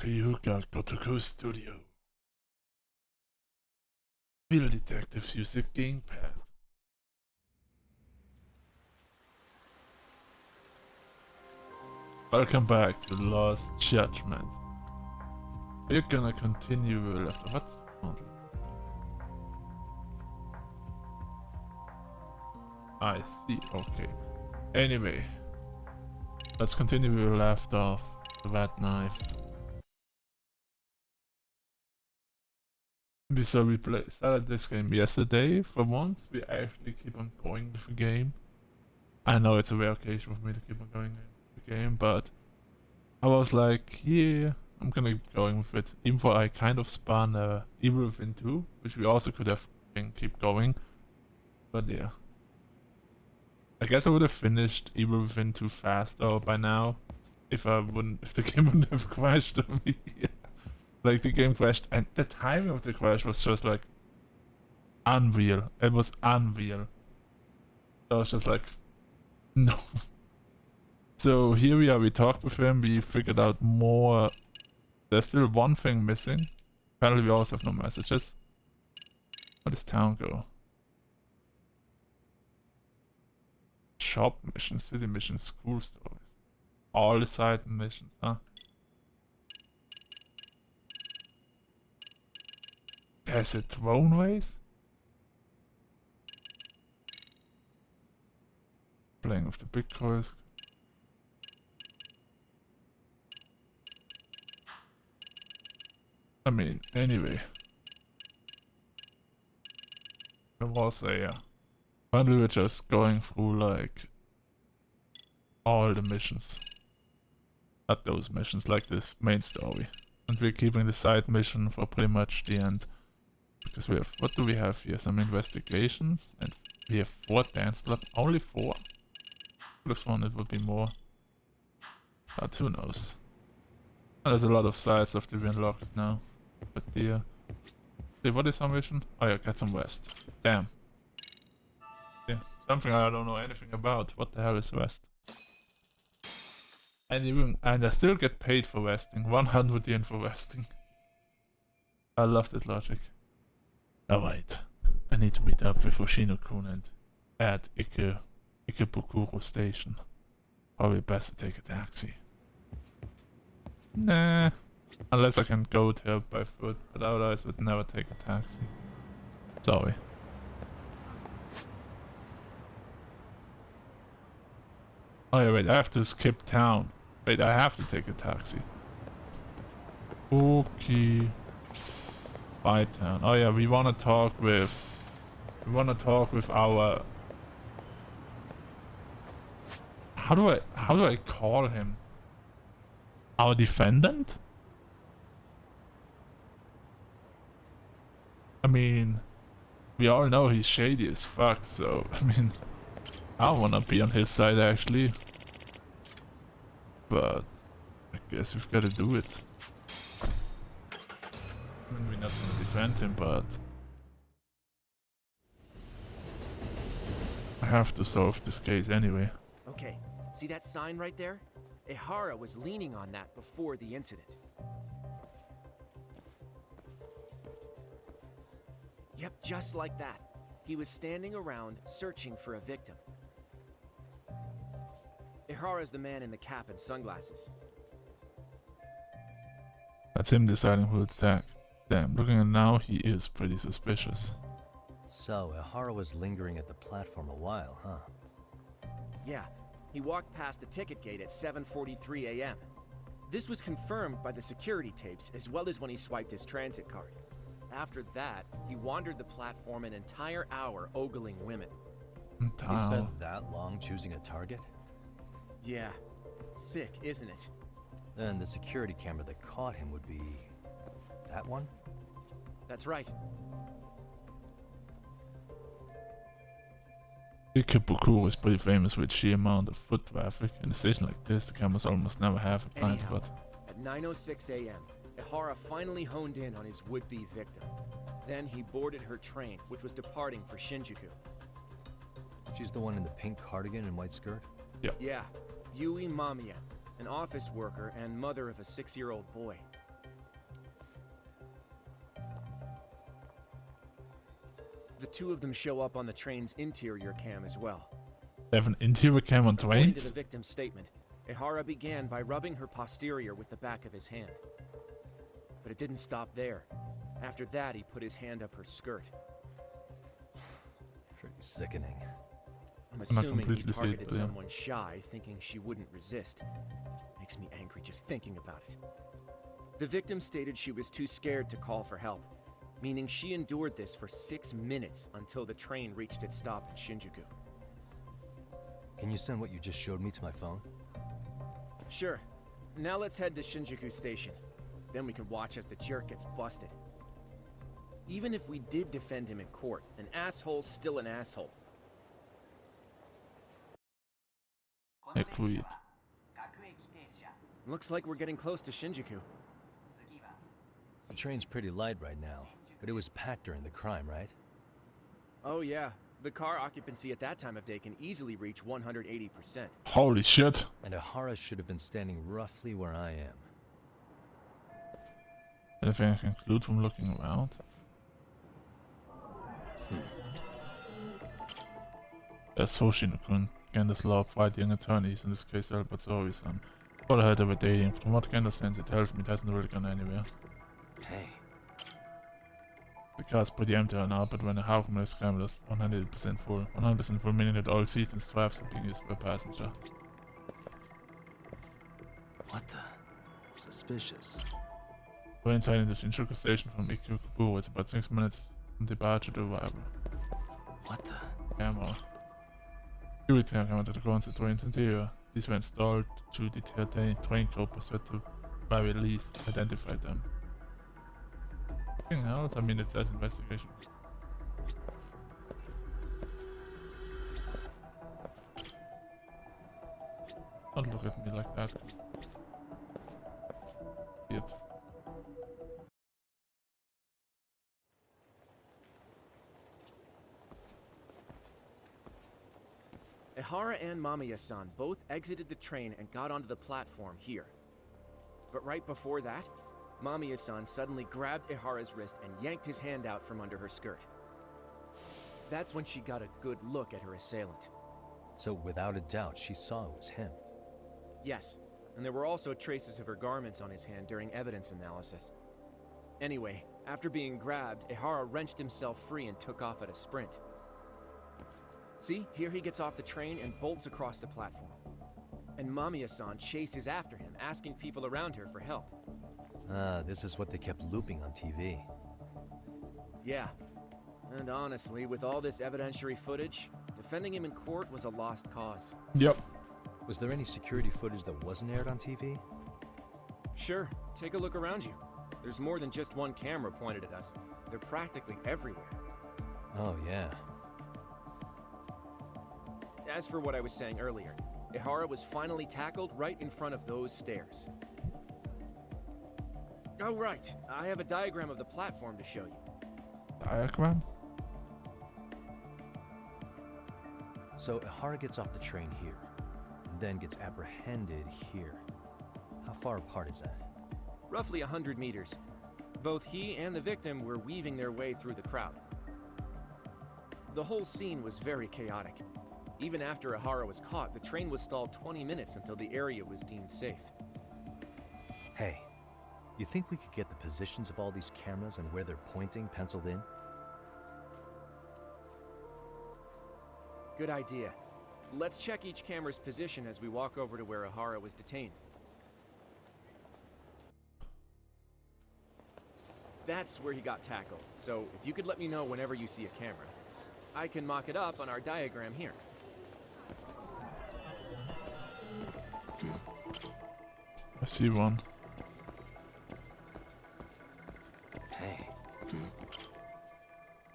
Kyuga Gotoku Studio. Will detectives use a gamepad? Welcome back to Lost Judgment. We're gonna continue after what's the content? I see, okay. Anyway, let's continue where we left off. That knife. We started this game yesterday. For once, we actually keep on going with the game. I know it's a rare occasion for me to keep on going with the game, but I was like, yeah, I'm gonna keep going with it. Even though I kind of spun Evil Within 2, which we also could have keep going. But yeah. I guess I would have finished Evil Within 2 faster by now if the game wouldn't have crashed on me. Like, the game crashed, and the timing of the crash was just like unreal. It was unreal. I was just like, no. So here we are, we talked with him, we figured out more. There's still one thing missing. Apparently we also have no messages. Where does town go? Shop missions, city missions, school stories. All the side missions, huh? There's a throne race? Playing with the big toys. I mean, anyway. There was a... Currently we're just going through, like, all the missions. Not those missions, like the main story. And we're keeping the side mission for pretty much the end. Because we have... What do we have here? Some investigations. And we have 4 dance clubs. Only 4? This one it would be more. But who knows. And there's a lot of sides of the unlocked now. But the... what is our mission? Oh yeah, get some rest. Damn. Yeah, something I don't know anything about. What the hell is rest? And I still get paid for resting. 100 yen for resting. I love that logic. Alright. I need to meet up with Oshino-kun and at Ikebukuro station. Probably best to take a taxi. Nah. Unless I can go there by foot, but otherwise I would never take a taxi. Sorry. Oh yeah, wait, I have to skip town. Wait, I have to take a taxi. Okay. Bye town. Oh yeah, we wanna talk with our... How do I call him? Our defendant? I mean, we all know he's shady as fuck, so, I mean, I wanna be on his side actually. But, I guess we've gotta do it. I mean, we're not gonna defend him, but... I have to solve this case anyway. Okay, see that sign right there? Ihara was leaning on that before the incident. Yep, just like that. He was standing around searching for a victim. Ihara's the man in the cap and sunglasses. That's him deciding who to attack. Damn, looking at now, he is pretty suspicious. So, Ihara was lingering at the platform a while, huh? Yeah, he walked past the ticket gate at 7:43 a.m. This was confirmed by the security tapes as well as when he swiped his transit card. After that, he wandered the platform an entire hour ogling women. He spent that long choosing a target? Yeah, sick, isn't it? Then the security camera that caught him would be... that one? That's right. Ikebukuro is pretty famous with sheer amount of foot traffic. In a station like this, the cameras almost never have a blind spot. At 9:06 a.m., Ihara finally honed in on his would-be victim. Then he boarded her train, which was departing for Shinjuku. She's the one in the pink cardigan and white skirt? Yep. Yeah, Yui Mamiya, an office worker and mother of a 6-year-old boy. The two of them show up on the train's interior cam as well. They have an interior cam on According to trains? the victim's statement, Ihara began by rubbing her posterior with the back of his hand. But it didn't stop there. After that, he put his hand up her skirt. Pretty sickening. I'm not assuming he completely safe, targeted but yeah. someone shy, thinking she wouldn't resist. Makes me angry just thinking about it. The victim stated she was too scared to call for help, meaning she endured this for 6 minutes until the train reached its stop in Shinjuku. Can you send what you just showed me to my phone? Sure. Now let's head to Shinjuku Station. Then we can watch as the jerk gets busted. Even if we did defend him in court, an asshole's still an asshole. Agreed. Looks like we're getting close to Shinjuku. The train's pretty light right now, but it was packed during the crime, right? Oh yeah, the car occupancy at that time of day can easily reach 180%. Holy shit. And Ihara should have been standing roughly where I am. Anything I can conclude from looking around? There's Hoshino-kun, Candace Law, fighting attorneys, in this case Albert Zori-san. What I heard they were dating. From what Candace sends, it tells me it hasn't really gone anywhere. Hey, The car's pretty empty right now, but when the Hauken is scrambled, it's 100% full. 100% full meaning that all seats and straps are being used per passenger. what the? Suspicious. We're inside the Shinjuku station from Ikebukuro. It's about 6 minutes from departure to arrival. What the? Camera. Security camera that goes into the train's interior. These were installed to deter train copers so to very least identify them. Anything else? I mean, it says investigation. Don't look at me like that. Idiot. Ihara and Mamiya-san both exited the train and got onto the platform here. But right before that, Mamiya-san suddenly grabbed Ihara's wrist and yanked his hand out from under her skirt. That's when she got a good look at her assailant. So without a doubt, she saw it was him. Yes, and there were also traces of her garments on his hand during evidence analysis. Anyway, after being grabbed, Ihara wrenched himself free and took off at a sprint. See, here he gets off the train and bolts across the platform. And Mamiya-san chases after him, asking people around her for help. Ah, this is what they kept looping on TV. Yeah. And honestly, with all this evidentiary footage, defending him in court was a lost cause. Yep. Was there any security footage that wasn't aired on TV? Sure, take a look around you. There's more than just one camera pointed at us. They're practically everywhere. Oh, yeah. As for what I was saying earlier, Ihara was finally tackled right in front of those stairs. Oh right, I have a diagram of the platform to show you. Diagram? So Ihara gets off the train here, and then gets apprehended here. How far apart is that? Roughly 100 meters. Both he and the victim were weaving their way through the crowd. The whole scene was very chaotic. Even after Ihara was caught, the train was stalled 20 minutes until the area was deemed safe. Hey, you think we could get the positions of all these cameras and where they're pointing penciled in? Good idea. Let's check each camera's position as we walk over to where Ihara was detained. That's where he got tackled, so if you could let me know whenever you see a camera, I can mock it up on our diagram here. I see one. Hey.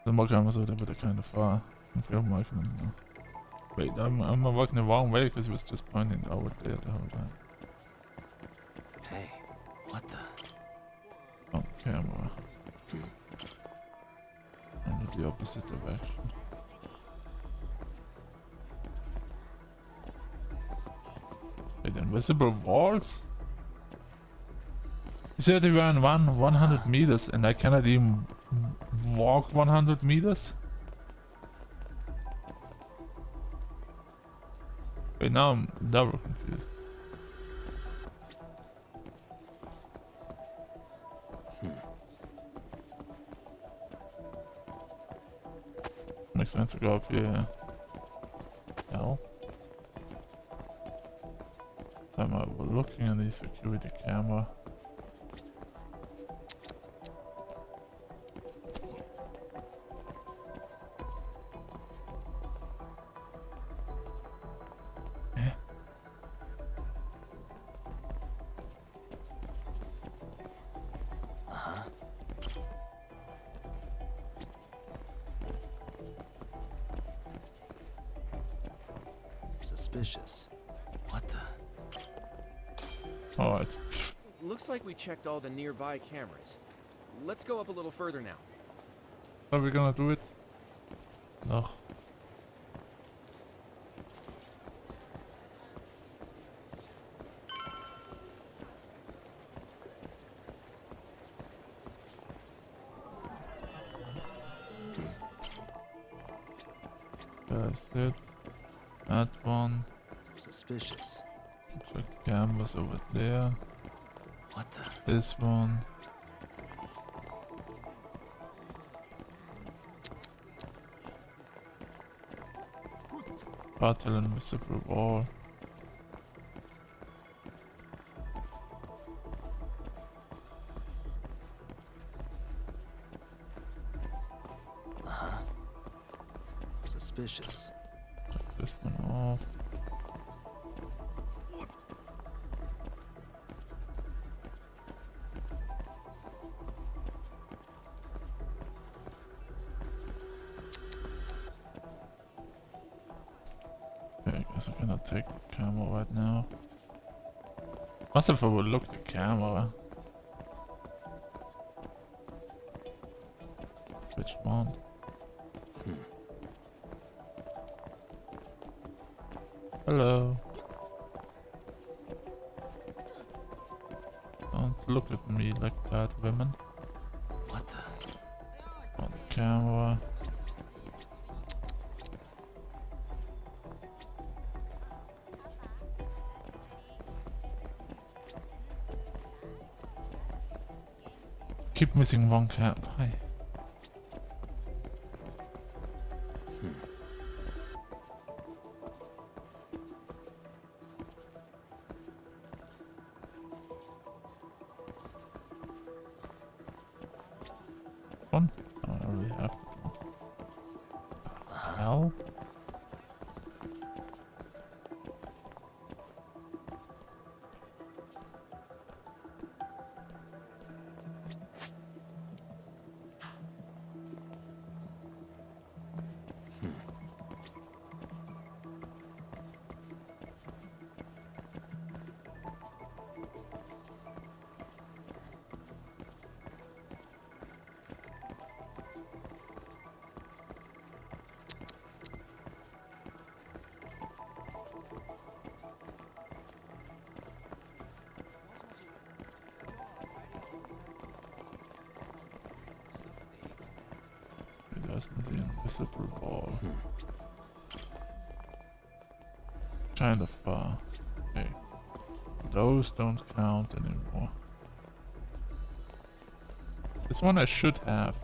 The more cameras over there, but they're kind of far. If you're marking them now. Wait, I'm walking the wrong way because he was just pointing over there the whole time. Hey, what the? On camera. And the opposite direction. Wait, invisible walls? You said they ran 100 meters and I cannot even walk 100 meters? Wait, now I'm double confused. Makes sense to go up here. Hell. We're looking at the security camera. Suspicious. What the? Alright. Looks like we checked all the nearby cameras. Let's go up a little further now. Are we gonna do it? No. That's it. That one. Suspicious. Check the cameras over there. What the? This one. Partial invisible wall. Suspicious. Check this one off. Okay, I guess I cannot take the camera right now. Must have overlooked the camera. Which one? Hello. Don't look at me like that, women. What the? On the camera. Keep missing one cam. Hi. One? Oh, I already have that one. Hell? There's the invisible wall. Kind of far. Okay. Those don't count anymore. This one I should have.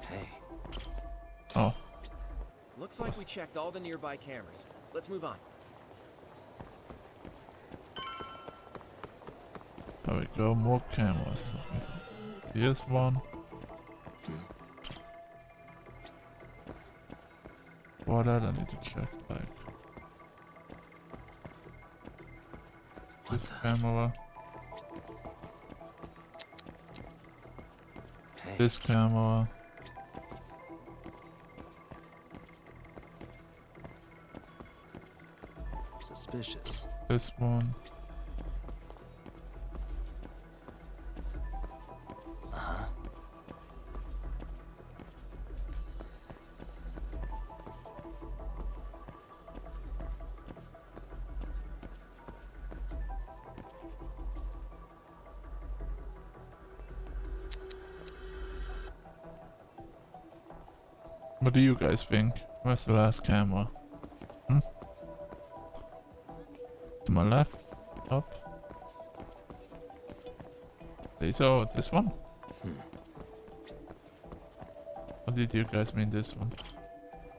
Hey. Oh, Looks like we checked all the nearby cameras. Let's move on. there we go. More cameras. Okay. Here's one. What else I need to check? Like this camera. Hey. This camera. Suspicious. This one. What do you guys think? Where's the last camera? Hmm? To my left? Up? So this one? Or did you guys mean this one?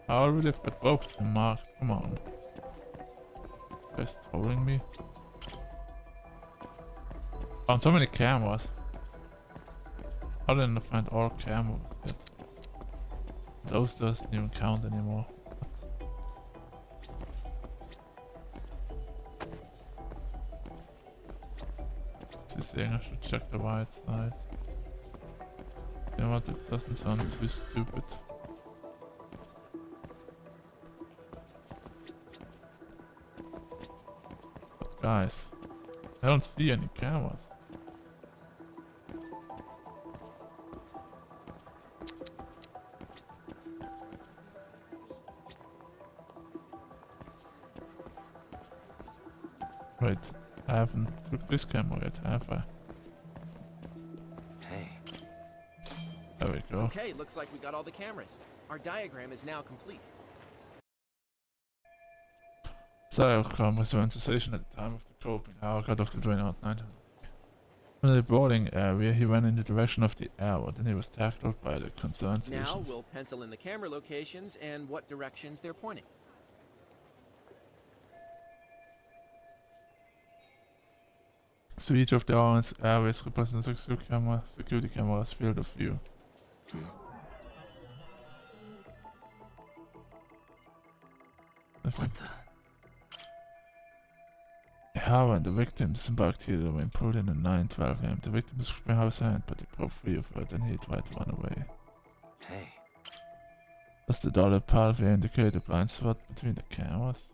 I already have got both of them marked. Come on. You guys trolling me? Found so many cameras. How didn't I find all cameras yet? Those doesn't even count anymore. What's he saying? I should check the right side. You know what? It doesn't sound too stupid. But guys, I don't see any cameras. Wait, I haven't took this camera yet, have I? Hey, There we go. Okay, looks like we got all the cameras. Our diagram is now complete. Diagram was went to station at the time of the coping out of the train out 900. In the boarding area, he went in the direction of the arrow, then he was tackled by the concerned Now stations. we'll pencil in the camera locations and what directions they're pointing. So each of the orange areas represents a security camera's field of view. what the? Hara and the victim disembarked here when pulled in at 9:12 am. The victim was from Hara's hand, but he broke free of her, then he tried to run away. Hey, Does the dotted pathway indicate a blind spot between the cameras?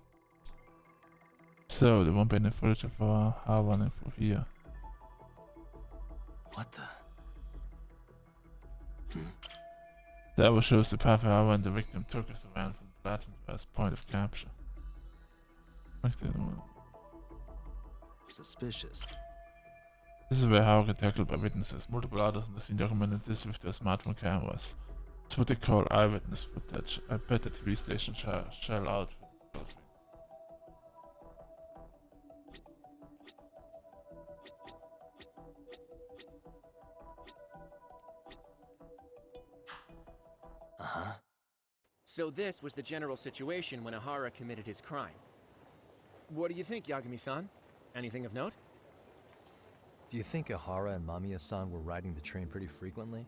So, there won't be any footage of Hara running through here. what the? The arrow shows the path Hara and the victim took as they ran from the platform to his point of capture. Suspicious. This is where Hara got tackled by witnesses. Multiple others in the scene documented this with their smartphone cameras. It's what they call eyewitness footage. I bet the TV station shell out for this sort of thing. Uh-huh. So this was the general situation when Ahara committed his crime. What do you think, Yagami-san? Anything of note? Do you think Ahara and Mamiya-san were riding the train pretty frequently?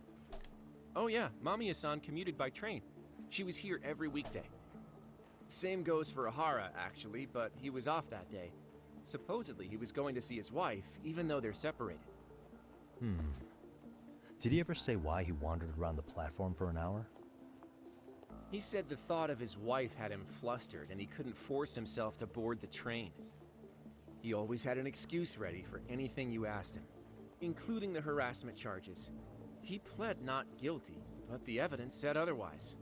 Oh yeah, Mamiya-san commuted by train. She was here every weekday. Same goes for Ahara, actually, but he was off that day. Supposedly, he was going to see his wife, even though they're separated. Did he ever say why he wandered around the platform for an hour? He said the thought of his wife had him flustered, and he couldn't force himself to board the train. He always had an excuse ready for anything you asked him, including the harassment charges. He pled not guilty, but the evidence said otherwise.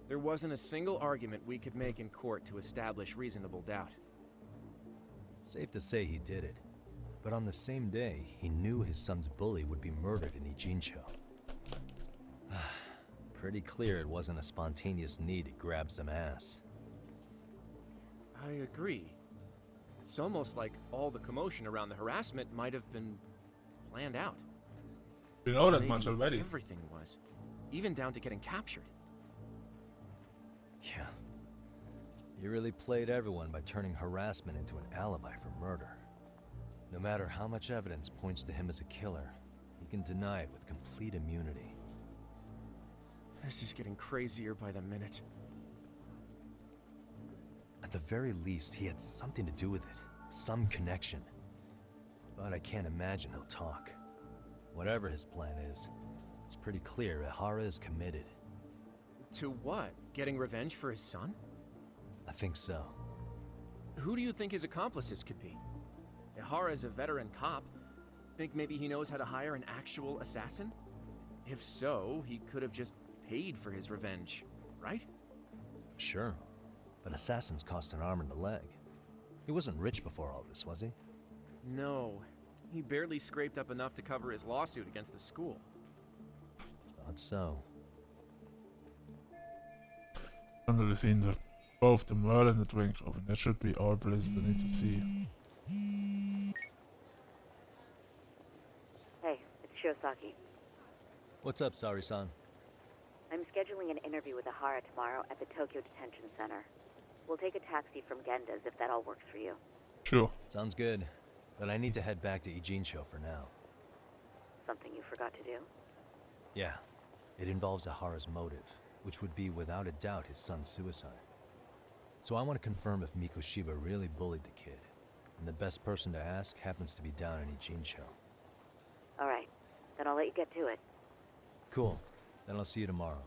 There wasn't a single argument we could make in court to establish reasonable doubt. Safe to say he did it. But on the same day, he knew his son's bully would be murdered in Ijincho. Pretty clear it wasn't a spontaneous need to grab some ass. I agree. It's almost like all the commotion around the harassment might have been planned out. You know that Maybe much already. Everything was. Even down to getting captured. Yeah. He really played everyone by turning harassment into an alibi for murder. No matter how much evidence points to him as a killer, he can deny it with complete immunity. This is getting crazier by the minute. At the very least, he had something to do with it. Some connection. But I can't imagine he'll talk. Whatever his plan is, it's pretty clear Ihara is committed. To what? Getting revenge for his son? I think so. Who do you think his accomplices could be? Ihara is a veteran cop. Think maybe he knows how to hire an actual assassin? If so, he could have just paid for his revenge, right? Sure. But assassins cost an arm and a leg. He wasn't rich before all this, was he? No. He barely scraped up enough to cover his lawsuit against the school. Thought so. under the scenes of both the murder and the drink oven. That should be all places I need to see. Hey, it's Shiosaki. What's up, Sari-san? I'm scheduling an interview with Ahara tomorrow at the Tokyo Detention Center. We'll take a taxi from Genda's if that all works for you. Sure. Sounds good. But I need to head back to Ijincho for now. Something you forgot to do? Yeah. It involves Ahara's motive, which would be without a doubt his son's suicide. So I want to confirm if Mikoshiba really bullied the kid. And the best person to ask happens to be down in Ijincho. Alright, then I'll let you get to it. Cool. Then I'll see you tomorrow.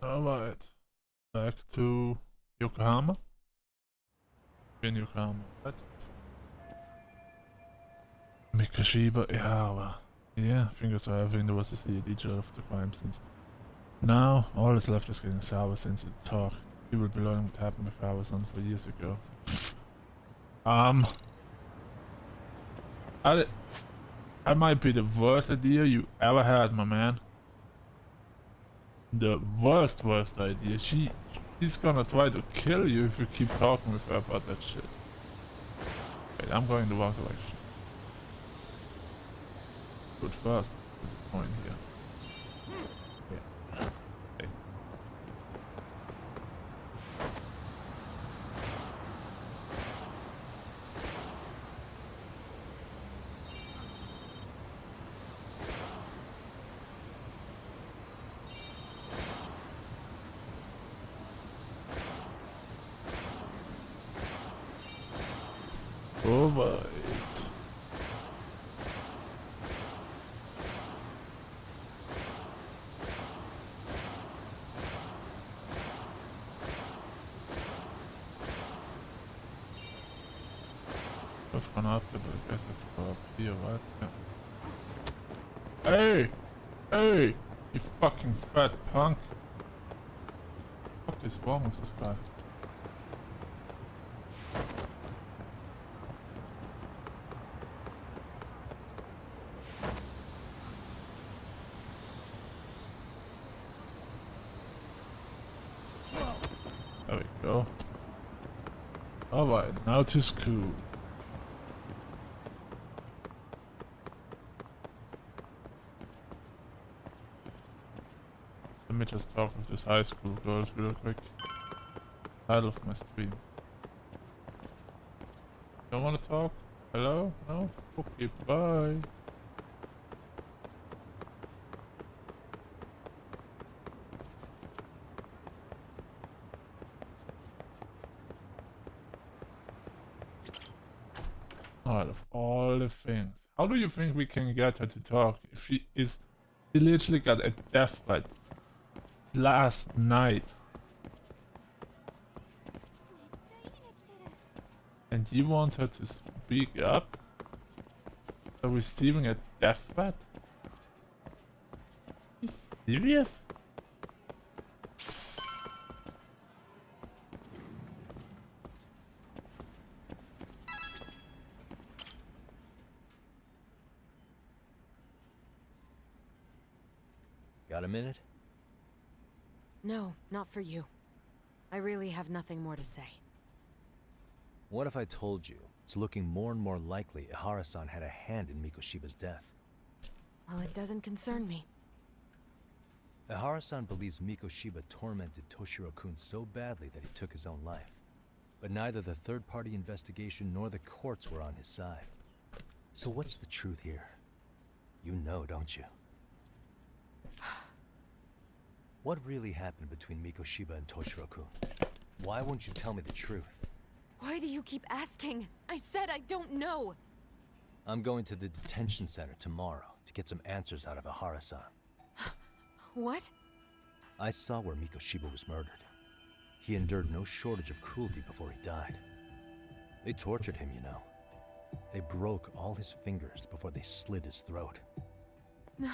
Alright. Back to Yokohama. In Yokohama, right? Mikoshiba, yeah, fingers are everything there was to see at each of the crime scenes. Now, all that's left is getting Sawa-sen to talk. He will be learning what happened with Sawa-san 4 years ago. That might be the worst idea you ever had, my man. The worst idea. She's gonna try to kill you if you keep talking with her about that shit. Wait, I'm going the wrong direction. But first, there's a point here. Yeah. Hey. Alright. I've gone after, but I guess I have to go up here, right? Yeah. Hey! Hey! You fucking fat punk! What the fuck is wrong with this guy? There we go. Alright, now to school. Let me just talk with this high school girls real quick. Title of my stream. Don't wanna talk? Hello? No? Okay, bye. Out of all the things. How do you think we can get her to talk if she literally got a death threat last night? And you want her to speak up? For receiving a death threat? Are you serious? Got a minute? No, not for you. I really have nothing more to say. What if I told you it's looking more and more likely Ihara-san had a hand in Mikoshiba's death? Well, it doesn't concern me. Ihara-san believes Mikoshiba tormented Toshiro-kun so badly that he took his own life. But neither the third-party investigation nor the courts were on his side. So what's the truth here? You know, don't you? What really happened between Mikoshiba and Toshiro-kun? Why won't you tell me the truth? Why do you keep asking? I said I don't know! I'm going to the detention center tomorrow to get some answers out of Ihara-san. What? I saw where Mikoshiba was murdered. He endured no shortage of cruelty before he died. They tortured him, you know. They broke all his fingers before they slit his throat. No.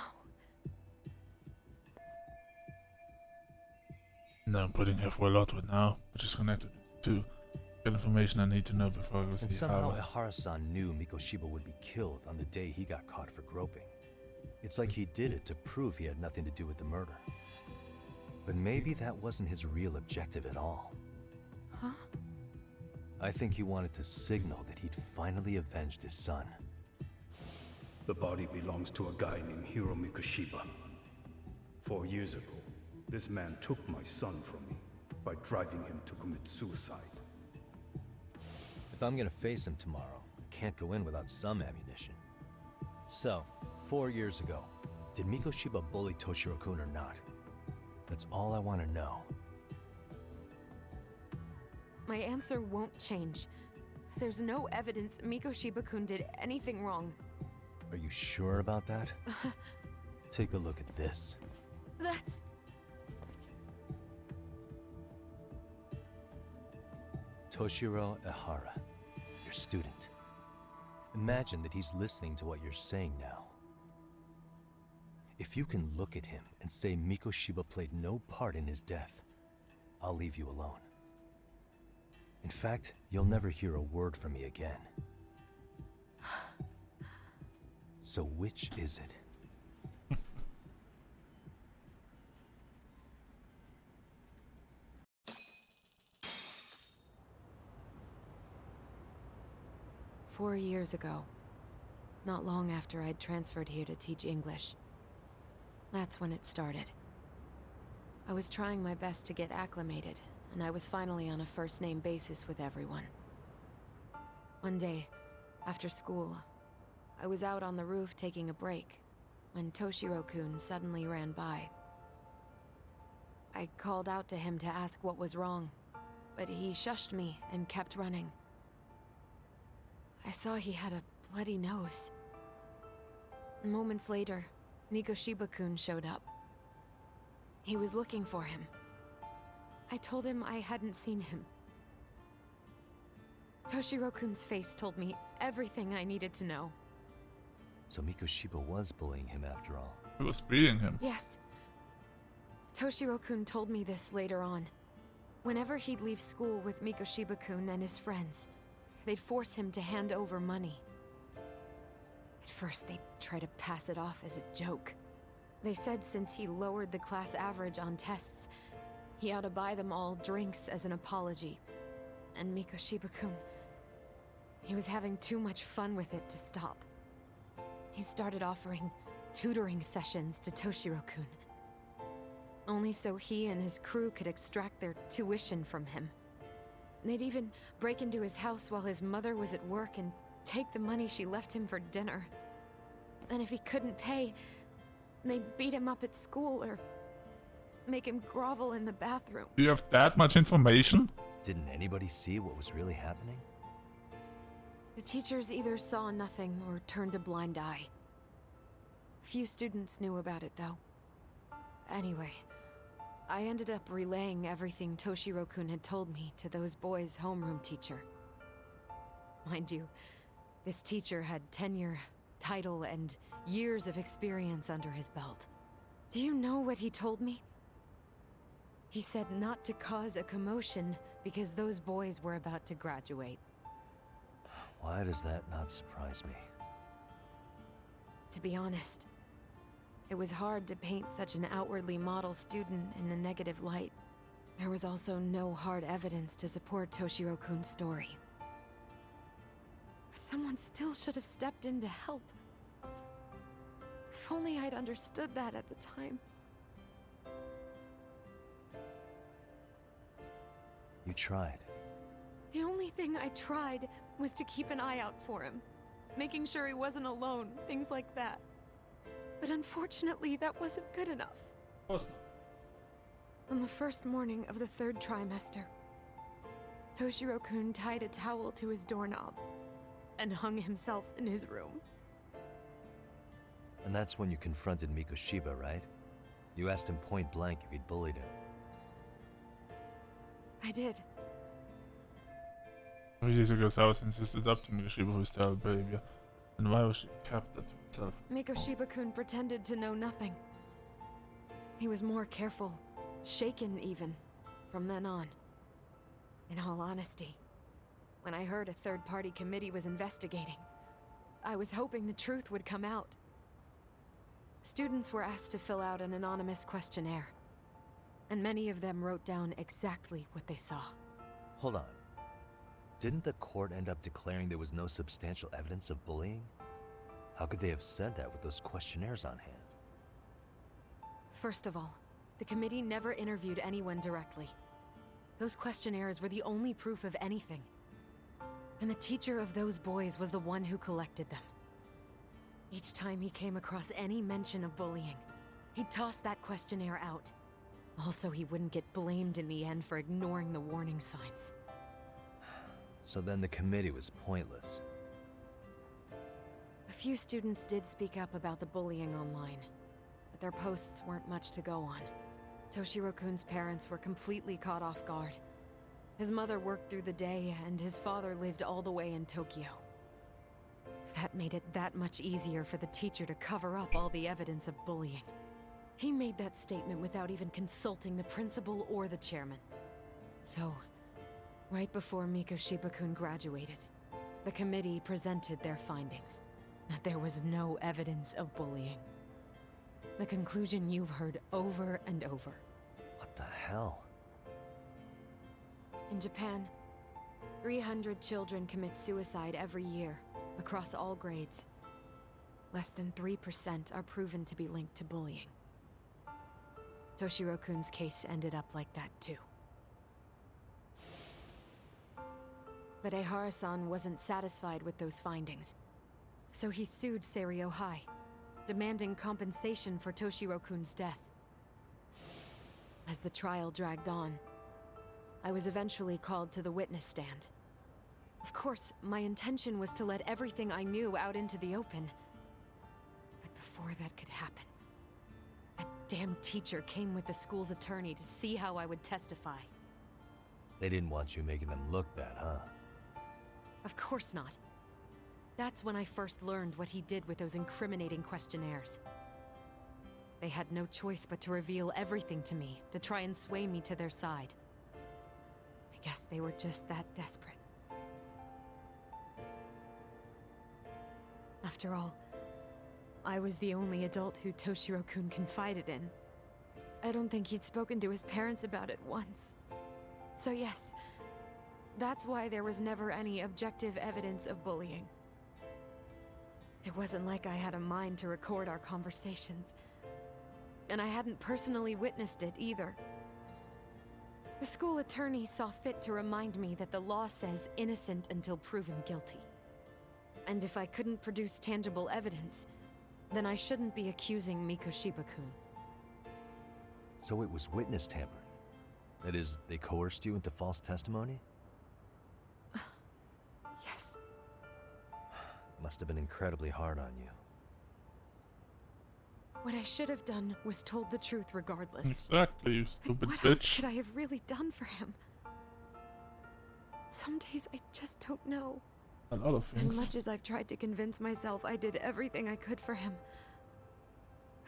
No, I'm putting her for a lot right now, which is connected to get information I need to know before I go see And somehow Ihara. Ihara-san knew Mikoshiba would be killed on the day he got caught for groping. It's like he did it to prove he had nothing to do with the murder. But maybe that wasn't his real objective at all. Huh? I think he wanted to signal that he'd finally avenged his son. The body belongs to a guy named Hiro Mikoshiba. 4 years ago, this man took my son from me by driving him to commit suicide. If I'm gonna face him tomorrow, I can't go in without some ammunition. So, 4 years ago, did Mikoshiba bully Toshiro-kun or not? That's all I want to know. My answer won't change. There's no evidence Mikoshiba-kun did anything wrong. Are you sure about that? Take a look at this. That's... Toshiro Ehara, your student. Imagine that he's listening to what you're saying now. If you can look at him and say Mikoshiba played no part in his death, I'll leave you alone. In fact, you'll never hear a word from me again. So which is it? 4 years ago. Not long after I'd transferred here to teach English. That's when it started. I was trying my best to get acclimated, and I was finally on a first-name basis with everyone. One day, after school, I was out on the roof taking a break, when Toshiro-kun suddenly ran by. I called out to him to ask what was wrong, but he shushed me and kept running. I saw he had a bloody nose. Moments later, Mikoshiba-kun showed up. He was looking for him. I told him I hadn't seen him. Toshiro-kun's face told me everything I needed to know. So Mikoshiba was bullying him after all. He was beating him. Yes. Toshiro-kun told me this later on. Whenever he'd leave school with Mikoshiba-kun and his friends, they'd force him to hand over money. At first, they'd try to pass it off as a joke. They said since he lowered the class average on tests, he ought to buy them all drinks as an apology. And Mikoshiba-kun, he was having too much fun with it to stop. He started offering tutoring sessions to Toshiro-kun. Only so he and his crew could extract their tuition from him. They'd even break into his house while his mother was at work and take the money she left him for dinner. And if he couldn't pay, they'd beat him up at school or make him grovel in the bathroom. You have that much information? Didn't anybody see what was really happening? The teachers either saw nothing or turned a blind eye. Few students knew about it, though. Anyway, I ended up relaying everything Toshiro-kun had told me to those boys' homeroom teacher. Mind you, this teacher had tenure, title, and years of experience under his belt. Do you know what he told me? He said not to cause a commotion because those boys were about to graduate. Why does that not surprise me? To be honest, it was hard to paint such an outwardly model student in a negative light. There was also no hard evidence to support Toshiro-kun's story. But someone still should have stepped in to help. If only I'd understood that at the time. You tried. The only thing I tried was to keep an eye out for him, making sure he wasn't alone, things like that. But unfortunately, that wasn't good enough. Of course not. On the first morning of the 3rd trimester, Toshiro-kun tied a towel to his doorknob and hung himself in his room. And that's when you confronted Mikoshiba, right? You asked him point blank if he'd bullied him. I did. 3 years ago, Sawas insisted up to Mikoshiba who's their baby. And why was she kept that to herself? Mikoshiba-kun pretended to know nothing. He was more careful, shaken even, from then on. In all honesty, when I heard a third-party committee was investigating, I was hoping the truth would come out. Students were asked to fill out an anonymous questionnaire, and many of them wrote down exactly what they saw. Hold on. Didn't the court end up declaring there was no substantial evidence of bullying? How could they have said that with those questionnaires on hand? First of all, the committee never interviewed anyone directly. Those questionnaires were the only proof of anything. And the teacher of those boys was the one who collected them. Each time he came across any mention of bullying, he'd toss that questionnaire out. Also, he wouldn't get blamed in the end for ignoring the warning signs. So then the committee was pointless. A few students did speak up about the bullying online, but their posts weren't much to go on. Toshiro-kun's parents were completely caught off guard. His mother worked through the day, and his father lived all the way in Tokyo. That made it that much easier for the teacher to cover up all the evidence of bullying. He made that statement without even consulting the principal or the chairman. So, right before Mikoshiba-kun graduated, the committee presented their findings. That there was no evidence of bullying. The conclusion you've heard over and over. What the hell? In Japan, 300 children commit suicide every year, across all grades. Less than 3% are proven to be linked to bullying. Toshiro-kun's case ended up like that too. But Ehara-san wasn't satisfied with those findings, so he sued Seiryo High, demanding compensation for Toshiro-kun's death. As the trial dragged on, I was eventually called to the witness stand. Of course, my intention was to let everything I knew out into the open. But before that could happen, that damn teacher came with the school's attorney to see how I would testify. They didn't want you making them look bad, huh? Of course not. That's when I first learned what he did with those incriminating questionnaires. They had no choice but to reveal everything to me, to try and sway me to their side. I guess they were just that desperate. After all, I was the only adult who Toshiro-kun confided in. I don't think he'd spoken to his parents about it once. So yes, that's why there was never any objective evidence of bullying. It wasn't like I had a mind to record our conversations. And I hadn't personally witnessed it either. The school attorney saw fit to remind me that the law says innocent until proven guilty. And if I couldn't produce tangible evidence, then I shouldn't be accusing Mikoshiba-kun. So it was witness tampering? That is, they coerced you into false testimony? Yes. Must have been incredibly hard on you. What I should have done was told the truth regardless. Exactly, you But stupid what else bitch. could I have really done for him? Some days I just don't know. A lot of As things. much as I've tried to convince myself I did everything I could for him,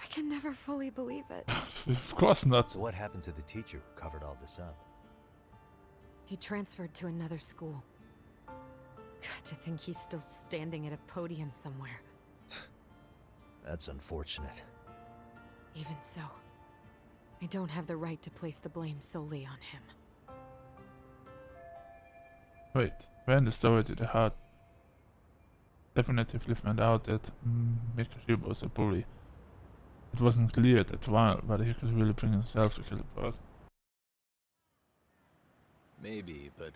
I can never fully believe it. Of course not. So what happened to the teacher who covered all this up? He transferred to another school. God, to think he's still standing at a podium somewhere. That's unfortunate. Even so, I don't have the right to place the blame solely on him. Wait, where in the story did the heart definitively find out that Mikoshiba was a bully? It wasn't clear at the trial whether he could really bring himself to kill a person. Maybe, but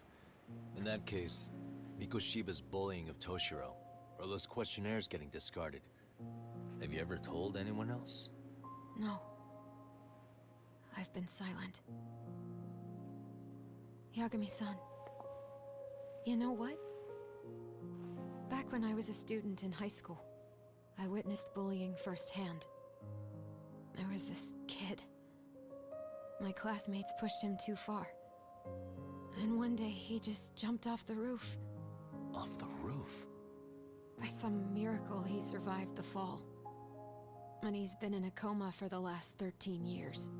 in that case, Mikoshiba's bullying of Toshiro, or those questionnaires getting discarded. Have you ever told anyone else? No. I've been silent. Yagami-san. You know what? Back when I was a student in high school, I witnessed bullying firsthand. There was this kid. My classmates pushed him too far. And one day he just jumped off the roof. Off the roof? By some miracle, he survived the fall. And he's been in a coma for the last 13 years.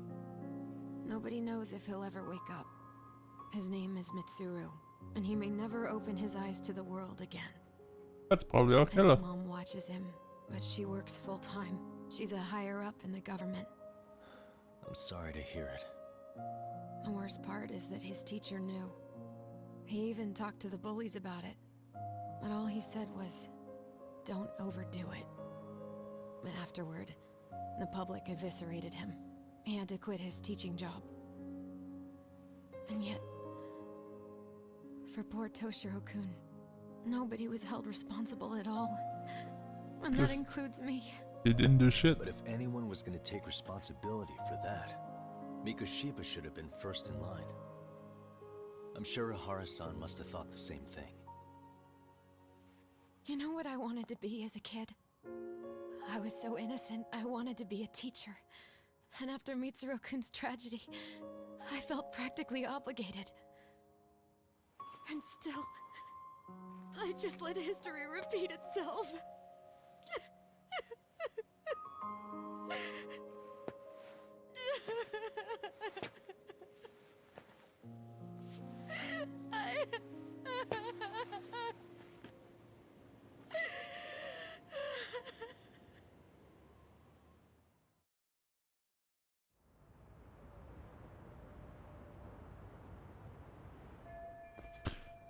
Nobody knows if he'll ever wake up. His name is Mitsuru, and he may never open his eyes to the world again. That's probably our His killer. mom watches him, but she works full-time, She's a higher up in the government. I'm sorry to hear it. The worst part is that his teacher knew. He even talked to the bullies about it. But all he said was, don't overdo it. But afterward, the public eviscerated him. He had to quit his teaching job. And yet, for poor Toshiro-kun, nobody was held responsible at all. And that includes me. He didn't do shit. But if anyone was going to take responsibility for that, Mikoshiba should have been first in line. I'm sure Ihara-san must have thought the same thing. You know what I wanted to be as a kid? I was so innocent, I wanted to be a teacher. And after Mitsuru-kun's tragedy, I felt practically obligated. And still, I just let history repeat itself.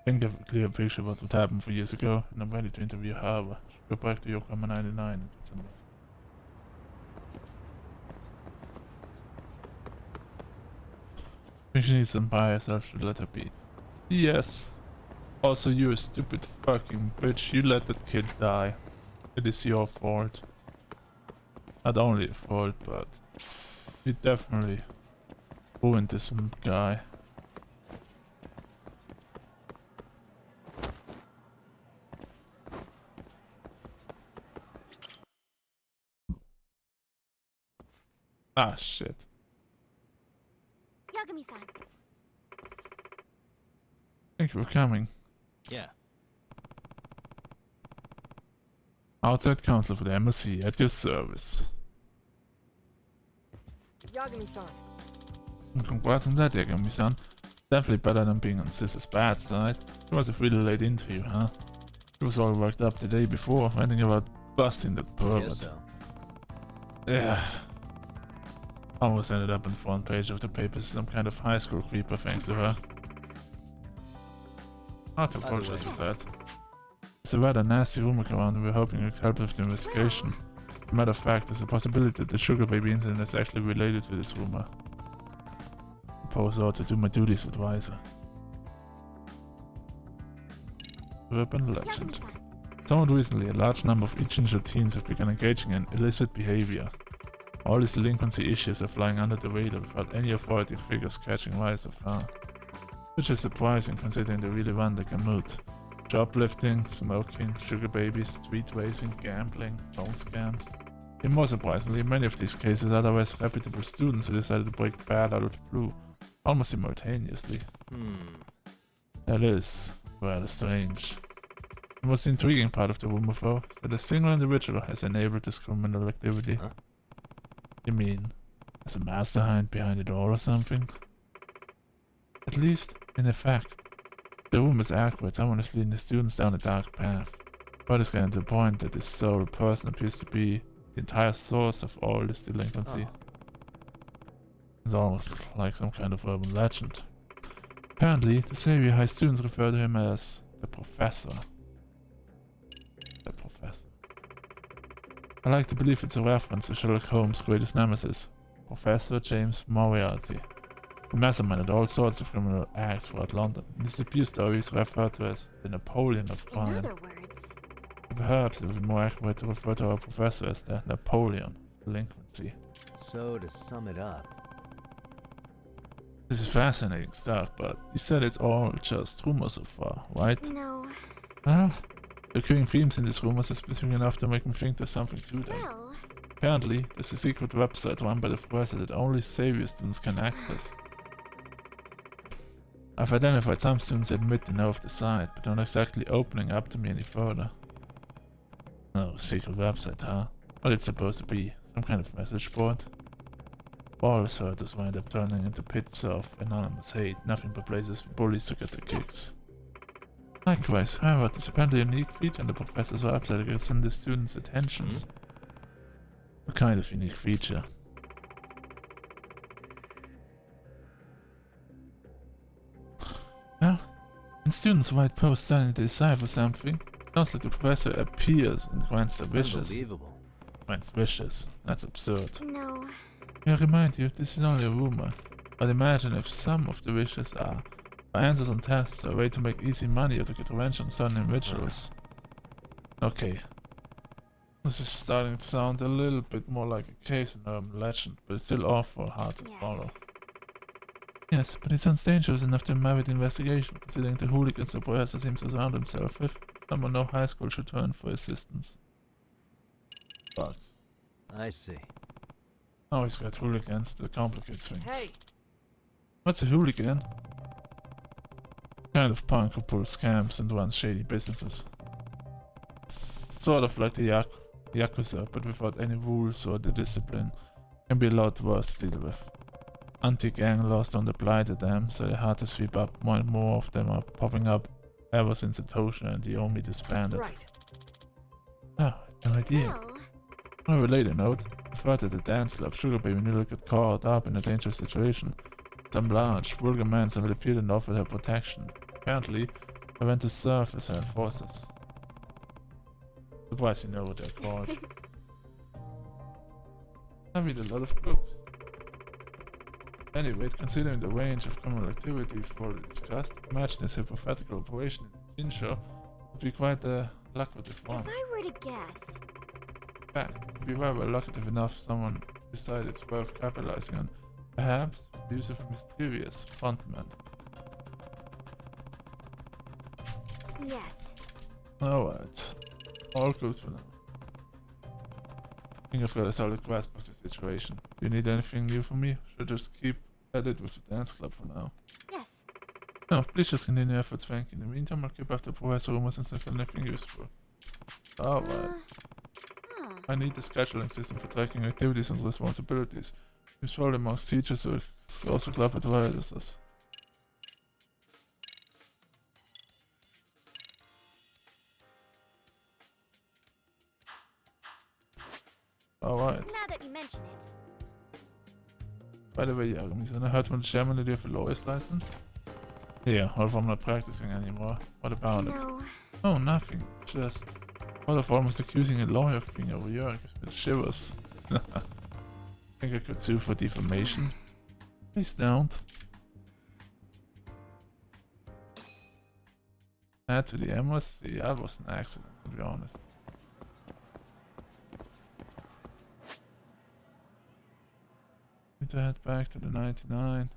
I think I have a clear picture about what happened 4 years ago, and I'm ready to interview Harva. Go back to Yokohama 99 and get some. If she needs some by herself, should let her be. Yes. Also, you a stupid fucking bitch. You let that kid die. It is your fault. Not only your fault, but you definitely ruined this guy. Ah, shit. Yagami-san. Thank you for coming. Yeah. Outside counsel for the MSC at your service. Yagami-san. Congrats on that, Yagami-san. Definitely better than being on Sis's bad side. It was a really late interview, huh? It was all worked up the day before, ranting about busting that pervert. Guess so. Yeah. Almost ended up on the front page of the papers as some kind of high school creeper thanks to her. Not to apologize for that. It's a rather nasty rumor around and we're hoping you can help with the investigation. As a matter of fact, there's a possibility that the Sugar Baby incident is actually related to this rumor. I propose I ought to do my duty as advisor. Urban legend. Yagami-san. Somewhat recently, a large number of Ichinjo teens have begun engaging in illicit behavior. All these delinquency issues are flying under the radar without any authority figures catching wire so far. Which is surprising considering they really run the gamut. Shoplifting, smoking, sugar babies, street racing, gambling, phone scams. Even more surprisingly, many of these cases are otherwise reputable students who decided to break bad out of the blue, almost simultaneously. That is rather strange. The most intriguing part of the rumor though is that a single individual has enabled this criminal activity. Huh? You mean, as a mastermind behind it all or something? At least, in effect, the rumor is accurate. Someone is leading the students down a dark path. But it's getting to the point that this sole person appears to be the entire source of all this delinquency. It's almost like some kind of urban legend. Apparently, the Xavier High students refer to him as the Professor. The Professor. I like to believe it's a reference to Sherlock Holmes' greatest nemesis, Professor James Moriarty, who masterminded all sorts of criminal acts throughout London. This abuse story is referred to as the Napoleon of In crime. other words, Perhaps it would be more accurate to refer to our professor as the Napoleon of delinquency. So, to sum it up, This is fascinating stuff, but you said it's all just rumors so far, right? no. Well, the recurring themes in these rumors are specific enough to make me think there's something to them. Well, Apparently, there's a secret website run by the professor that only Xavier students can access. I've identified some students that admit to know of the site, but not exactly opening up to me any further. No secret website, huh? What it's supposed to be? Some kind of message board? All I've heard is wind up turning into pits of anonymous hate, nothing but places for bullies to get their kicks. Likewise, however, there's apparently a unique feature on the professor's website that gets in the students' attentions. A kind of unique feature. Well, when students write posts telling they desire for something, sounds like the professor appears and grants their wishes. Unbelievable. Grants wishes. That's absurd. No. I remind you, this is only a rumor, but imagine if some of the wishes are answers on tests or a way to make easy money or to get revenge on certain individuals. Okay. This is starting to sound a little bit more like a case in urban legend, but it's still awful hard to follow. Yes, but it sounds dangerous enough to merit investigation, considering the hooligans the professor seems to surround himself with. Someone no high school should turn for assistance. Bugs. I see. Oh, he's got hooligans, that complicates things. Hey! What's a hooligan? Kind of punk who pulls scams and runs shady businesses. Sort of like the Yakuza, but without any rules or the discipline. Can be a lot worse to deal with. Anti-gang laws don't apply to them, so they're hard to sweep up. More and more of them are popping up ever since Satoshi and the Omi disbanded. Right. Oh, I had no idea. Well, On a related note, I thought at the dance club, Sugar Baby nearly got caught up in a dangerous situation. Some large, vulgar man suddenly appeared and offered her protection. Apparently, I went to serve as her enforcers. Surprised you know what they're called. I read a lot of books. Anyway, considering the range of criminal activity already discussed, imagine this hypothetical operation in Jinsho would be quite a lucrative one. if I were to guess, In fact, it could be very well lucrative enough someone decided it's worth capitalizing on. Perhaps the use of a mysterious frontman. yes. Alright. All good for now. I think I've got a solid grasp of the situation. Do you need anything new from me? Should I just keep at it with the dance club for now? Yes. No, please just continue your efforts, Frank. In the meantime, I'll keep after Professor Rumors and if anything useful. Alright. Huh. I need the scheduling system for tracking activities and responsibilities. It's probably amongst teachers, so it's also club advisors. Alright. Now that you mention it. By the way, Yarumi-san, I heard from the chairman that you have a lawyer's license? Yeah, although I'm not practicing anymore. What about it? No. Oh, nothing. Just thought of almost accusing a lawyer of being over here. It gives me the shivers. Think I could sue for defamation? Please don't. Add to the Emeralds? Yeah, that was an accident, to be honest. Need to head back to the 99.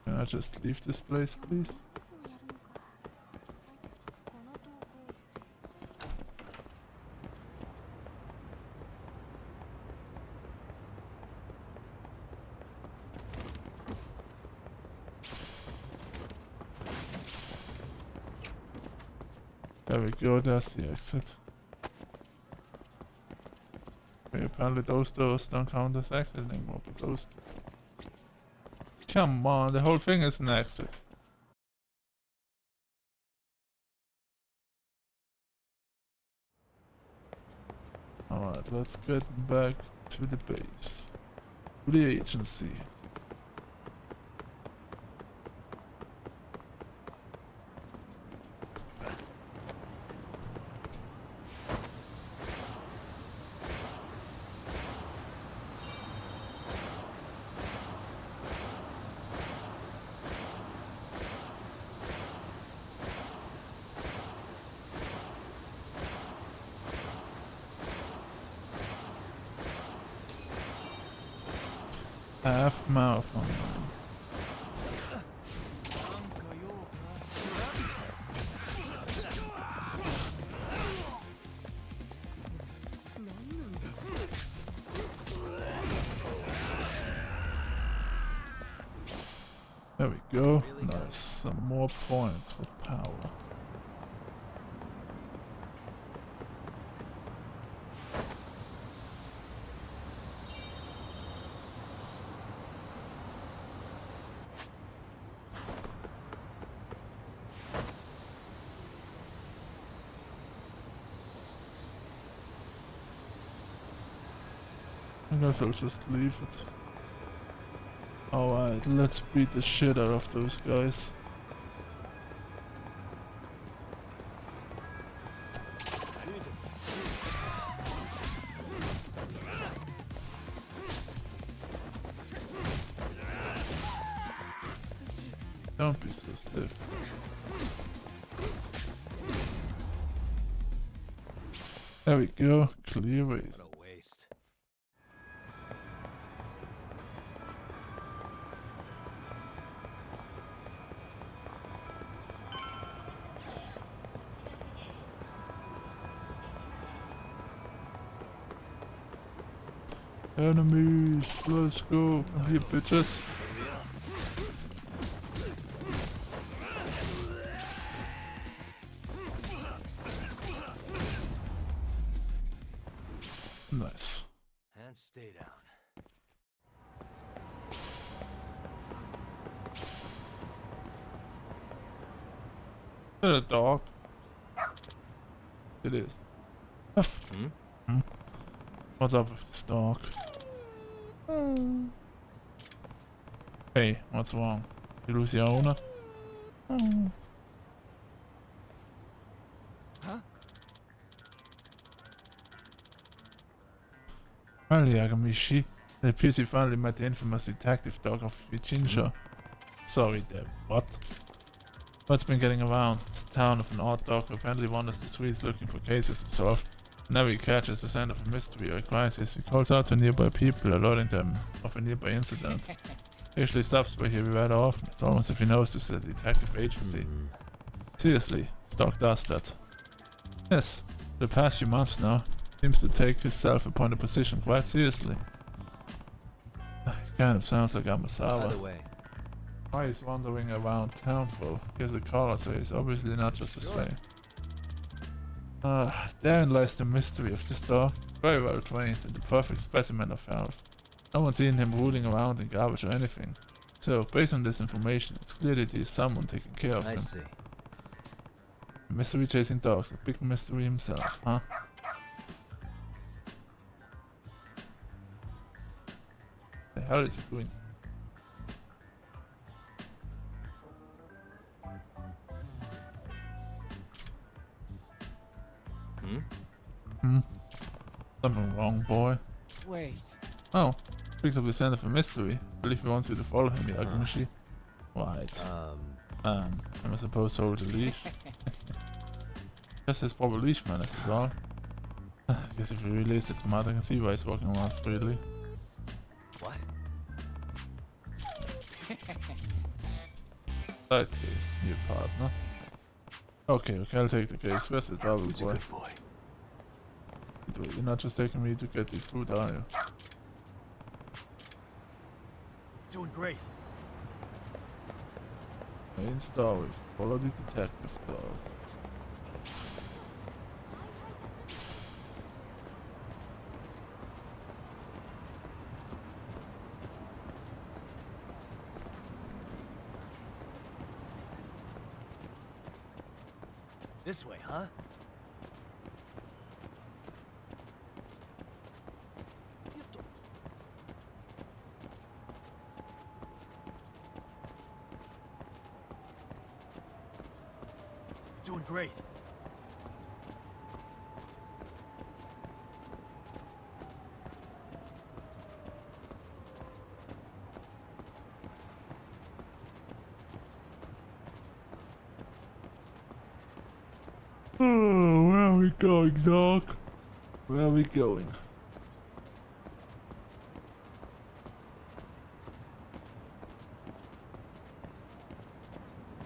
Can I just leave this place, please? There we go, there's the exit. Okay, apparently those doors don't count as exit anymore, but those do. Come on, the whole thing is an exit. Alright, let's get back to the base. To the agency. Half mouth on mine. There we go. Nice. Some more points for power. I guess I'll just leave it. Alright, let's beat the shit out of those guys. Don't be so stiff. There we go, clear ways. What a waste. Enemies, let's go. Come here, bitches. Nice. And stay down. Is that a dog? It is. Hmm? What's up with this dog? Hey, what's wrong? You lose your owner? Well, Yagamishi, it appears you finally met the infamous detective dog of Vichinja. Sorry, Deb. What? What's been getting around? It's a town of an odd dog who apparently wanders the streets looking for cases to solve. Whenever he catches the scent of a mystery or a crisis, he calls out to nearby people, alerting them of a nearby incident. He usually stops by here rather often. It's almost as if he knows this is a detective agency. Seriously, this dog does that. Yes, for the past few months now, seems to take his self-appointed position quite seriously. Kind of sounds like By Amasawa. the way, Why he's wandering around town for? He has a collar, so he's obviously not just a stray. Therein lies the mystery of this dog. He's very well trained and the perfect specimen of health. No one's seen him rolling around in garbage or anything. So, based on this information, it's clear that he is someone taking care of I him. see. Mystery chasing dogs, a big mystery himself, huh? The hell is he doing? Something wrong, boy. Wait. Oh, picked up the scent of a mystery. I believe he wants you to follow him, Yagamishi. Right. Am I supposed to hold the leash? Just his proper leash manners is all. I guess if he really is that smart, I can see why he's walking around freely. What? Side case, new partner. Okay, I'll take the case. Where's the double Who's a boy? good boy? You're not just taking me to get the food, are you? Doing great. Main story. Follow the detective dog. This way, huh? Doing great. Oh, where are we going, dog? Where are we going?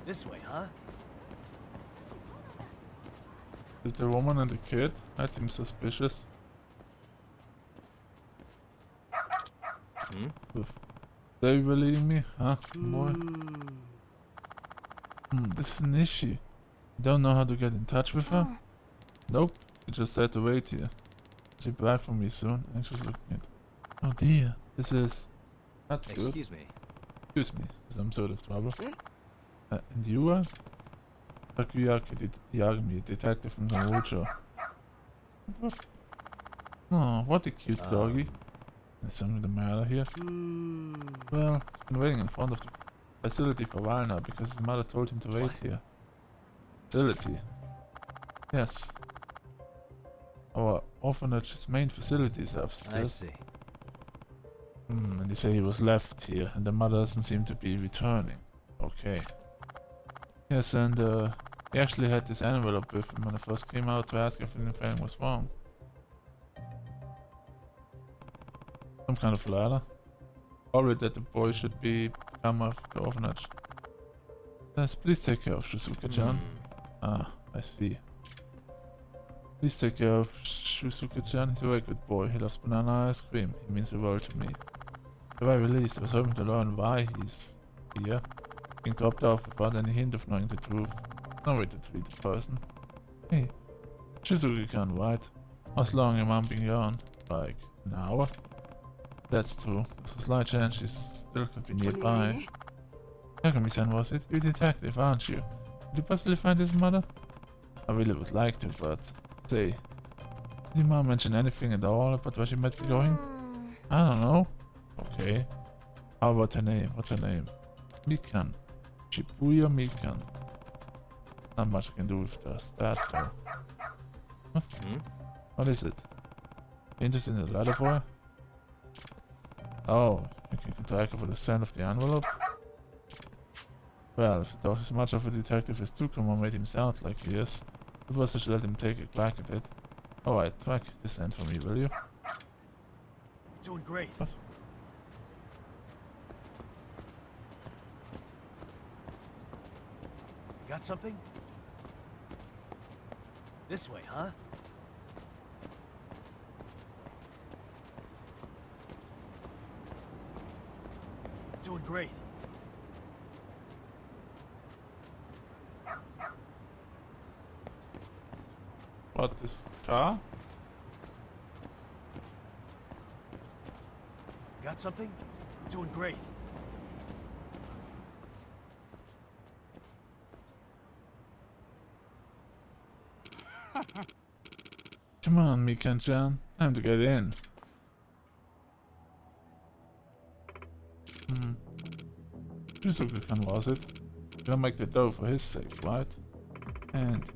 This way, huh? Is it the woman and the kid? That seems suspicious. Oof. Are you believing me? Huh, boy? This is Nishi. Don't know how to get in touch with her? Nope. She just said to wait here. She'll be back for me soon. Anxious looking at. Oh dear. This is not good. Excuse me. Excuse me. Is there some sort of trouble? And you are? Takuyaki Yagami, detective from Naruto. Oh, what a cute doggy. Is something the matter here? Well, he's been waiting in front of the facility for a while now because his mother told him to wait here. Facility? Yes. Our orphanage's main facility is upstairs. I see. And they say he was left here and the mother doesn't seem to be returning. Okay. Yes, and he actually had this envelope with him when I first came out to ask if anything was wrong. Some kind of letter. Probably that the boy should come off the orphanage. Yes, please take care of Shizuka-chan. Ah, I see. Please take care of Shizuka-chan. He's a very good boy. He loves banana ice cream. He means the world to me. At the very least, I was hoping to learn why he's here. Being dropped off without any hint of knowing the truth. No way to treat a person. Hey, Shizuka-chan, right? How's long your mom been gone? Like, an hour? That's true. There's a slight chance she still could be nearby. Yagami-san, was it? You're a detective, aren't you? Did you possibly find his mother? I really would like to, but... Say, did your mom mention anything at all about where she might be going? I don't know. Okay. How about her name? What's her name? Mikan. Shibuya Mikan. Not much I can do with just that, though. Huh? What is it? Interested in the letter, boy? Oh, you can track over the scent of the envelope? Well, if it was as much of a detective as Tsukuma made him sound like he is, suppose I should let him take a crack at it. Alright, track the scent for me, will you? Doing great. What? Got something? This way, huh? Doing great. What, this car? Got something? Doing great. Come on, Mikan-chan. Time to get in. Shizuka-kan, was it? Gonna make the dough for his sake, right? And...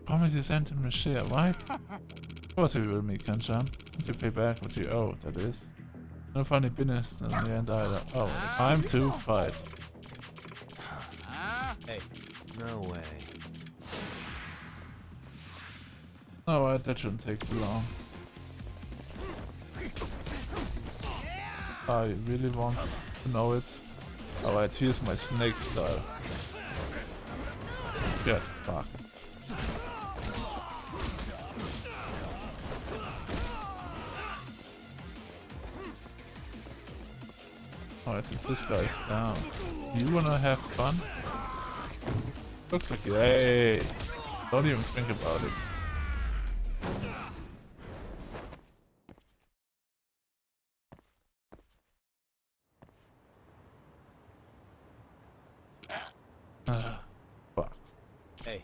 promise you sent him a share, right? Of course he will, Mikan-chan. Once you pay back what you owe, that is. No funny business in the end either. Oh, time to fight. Hey, no way. Alright, that shouldn't take too long. I really want to know it. Alright, here's my snake style. Get fucked. Alright, since this guy's down. You wanna have fun? Looks like it. Hey! Don't even think about it. Fuck. Hey.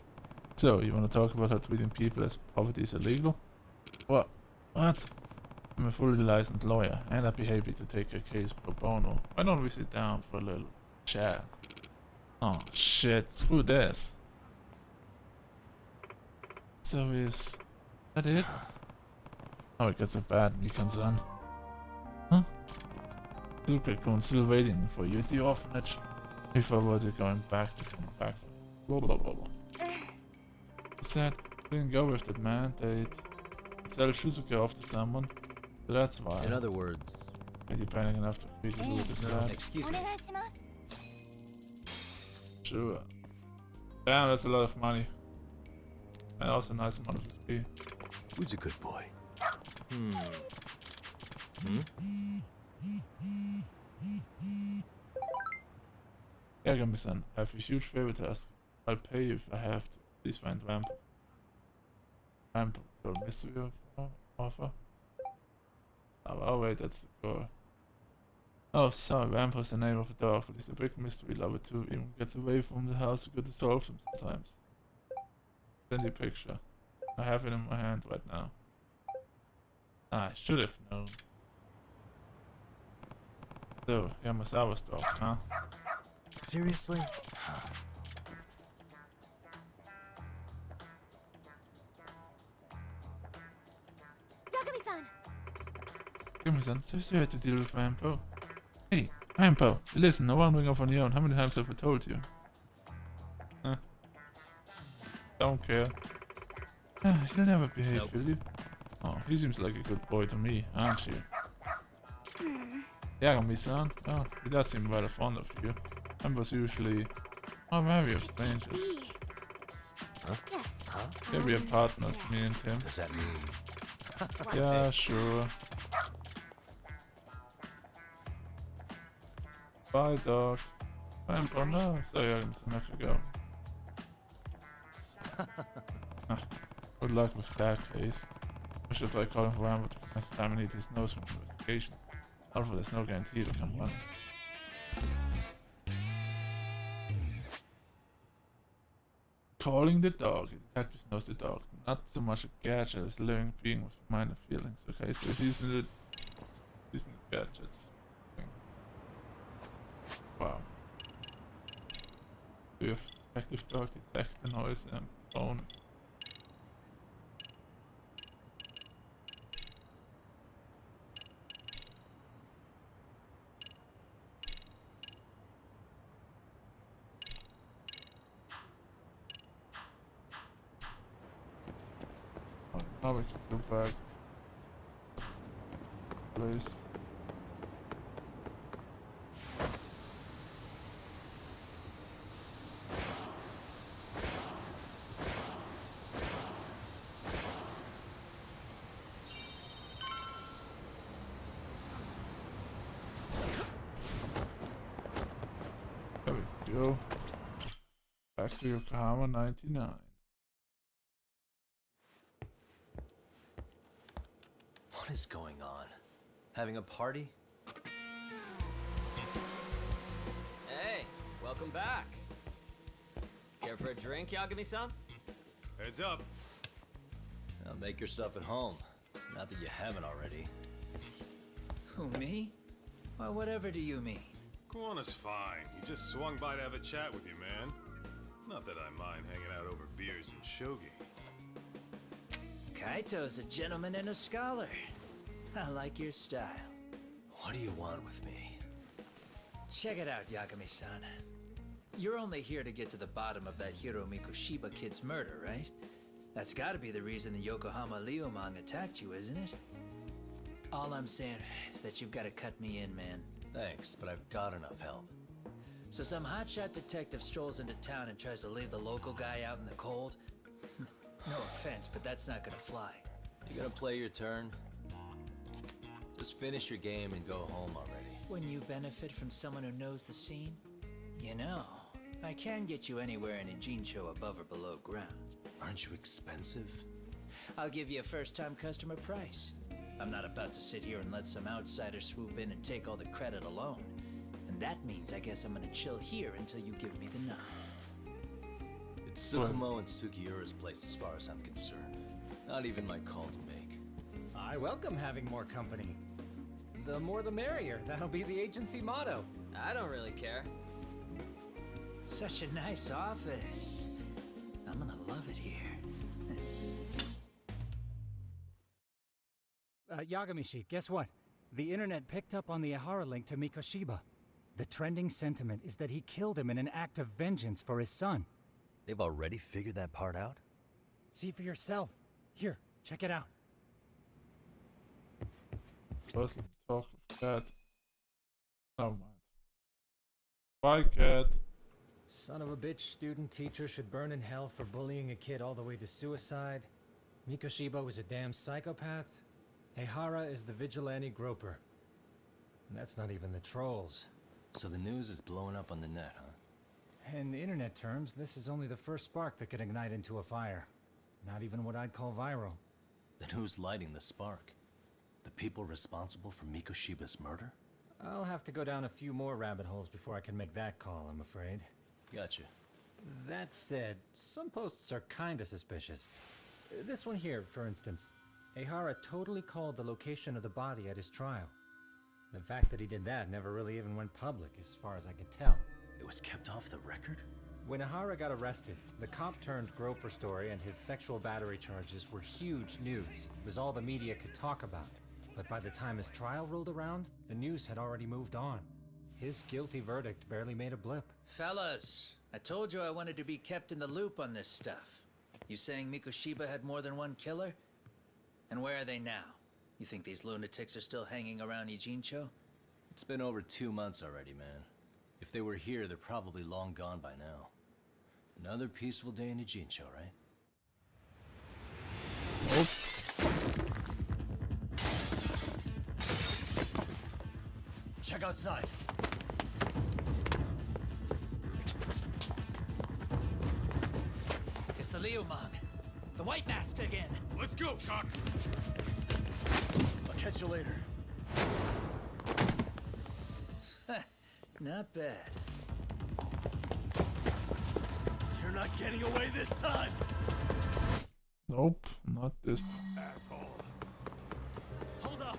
So, you wanna talk about how treating people as property is illegal? What? What? I'm a fully licensed lawyer, and I'd be happy to take a case pro bono. Why don't we sit down for a little chat? Oh shit, screw this. So is that it? Oh, it gets so bad, Mikan-san. Huh? Zuka-kun still waiting for you at the orphanage. If I were to going back to come back. Blah blah blah blah. Said couldn't go with that man. They'd sell Shizuka off to someone. So that's why. In other words, Are you planning enough to agree to do with the set? excuse me. Sure. Damn, that's a lot of money. And also a nice amount of XP. Who's a good boy? Yagami-san, I have a huge favor to ask. I'll pay you if I have to. Please find Vamp. Vamp, your mystery offer? Oh wait, that's the girl. Oh, sorry, Vamp is the name of a dog, but he's a big mystery lover too. Even gets away from the house to go to solve them sometimes. Send you a picture. I have it in my hand right now. I should have known. So, Yamazawa stuff, huh? Seriously? Yagami-san! Yagami-san, so you had to deal with Rampo. Hey, Rampo, listen, no wandering off on your own. How many times have I told you? Huh? Don't care. You'll never behave, will you? Oh, he seems like a good boy to me, aren't you? Yagami-san? Oh, he does seem rather fond of you. Rampo's usually wary of strangers. Huh? Yes. Huh? Yeah, we are partners, me and him. Does that mean... Yeah, sure. Bye, dog. Rampo, no. Sorry, I have to go. Good luck with that case. I should try calling for Rampo the next time I need his nose for investigation. However, there's no guarantee it'll come running. Calling the dog. The detective knows the dog. Not so much a gadget as a living being with minor feelings. Okay, so he's in the gadgets. Wow. We have detective dog detect the noise and phone. Now we can go back to the place. There we go. Back to Yokohama 99. What is going on? Having a party? Hey, welcome back. Care for a drink, Yagami-san? Heads up. Now make yourself at home. Not that you haven't already. Who, me? Well, whatever do you mean? Kuwana's fine. He just swung by to have a chat with you, man. Not that I mind hanging out over beers and shogi. Kaito's a gentleman and a scholar. I like your style. What do you want with me? Check it out, Yagami-san. You're only here to get to the bottom of that Hiro Mikoshiba kid's murder, right? That's gotta be the reason the Yokohama Liumang attacked you, isn't it? All I'm saying is that you've gotta cut me in, man. Thanks, but I've got enough help. So some hotshot detective strolls into town and tries to leave the local guy out in the cold? No offense, but that's not gonna fly. You gonna play your turn? Just finish your game and go home already. When you benefit from someone who knows the scene? You know, I can get you anywhere in a Jincho above or below ground. Aren't you expensive? I'll give you a first-time customer price. I'm not about to sit here and let some outsider swoop in and take all the credit alone. And that means I guess I'm gonna chill here until you give me the nod. It's Tsukumo and Sugiura's place as far as I'm concerned. Not even my call to make. I welcome having more company. The more the merrier. That'll be the agency motto. I don't really care. Such a nice office. I'm gonna love it here. Yagamishi, guess what? The internet picked up on the Ihara link to Mikoshiba. The trending sentiment is that he killed him in an act of vengeance for his son. They've already figured that part out? See for yourself. Here, check it out. Let's talk with Cat. Oh mind. Bye, Cat. Son of a bitch student teacher should burn in hell for bullying a kid all the way to suicide. Mikoshiba was a damn psychopath. Ehara is the vigilante groper. And that's not even the trolls. So the news is blowing up on the net, huh? In internet terms, this is only the first spark that could ignite into a fire. Not even what I'd call viral. Then who's lighting the spark? The people responsible for Mikoshiba's murder? I'll have to go down a few more rabbit holes before I can make that call, I'm afraid. Gotcha. That said, some posts are kinda suspicious. This one here, for instance. Ehara totally called the location of the body at his trial. The fact that he did that never really even went public, as far as I can tell. It was kept off the record? When Ihara got arrested, the cop-turned groper story and his sexual battery charges were huge news. It was all the media could talk about. But by the time his trial rolled around, the news had already moved on. His guilty verdict barely made a blip. Fellas, I told you I wanted to be kept in the loop on this stuff. You saying Mikoshiba had more than one killer? And where are they now? You think these lunatics are still hanging around Ijincho? It's been over 2 months already, man. If they were here, they're probably long gone by now. Another peaceful day in Ijincho, right? Nope. Check outside. It's the Liumang. The White Mask again. Let's go, Cock! I'll catch you later. Not bad. You're not getting away this time! Nope, not this asshole. Hold up!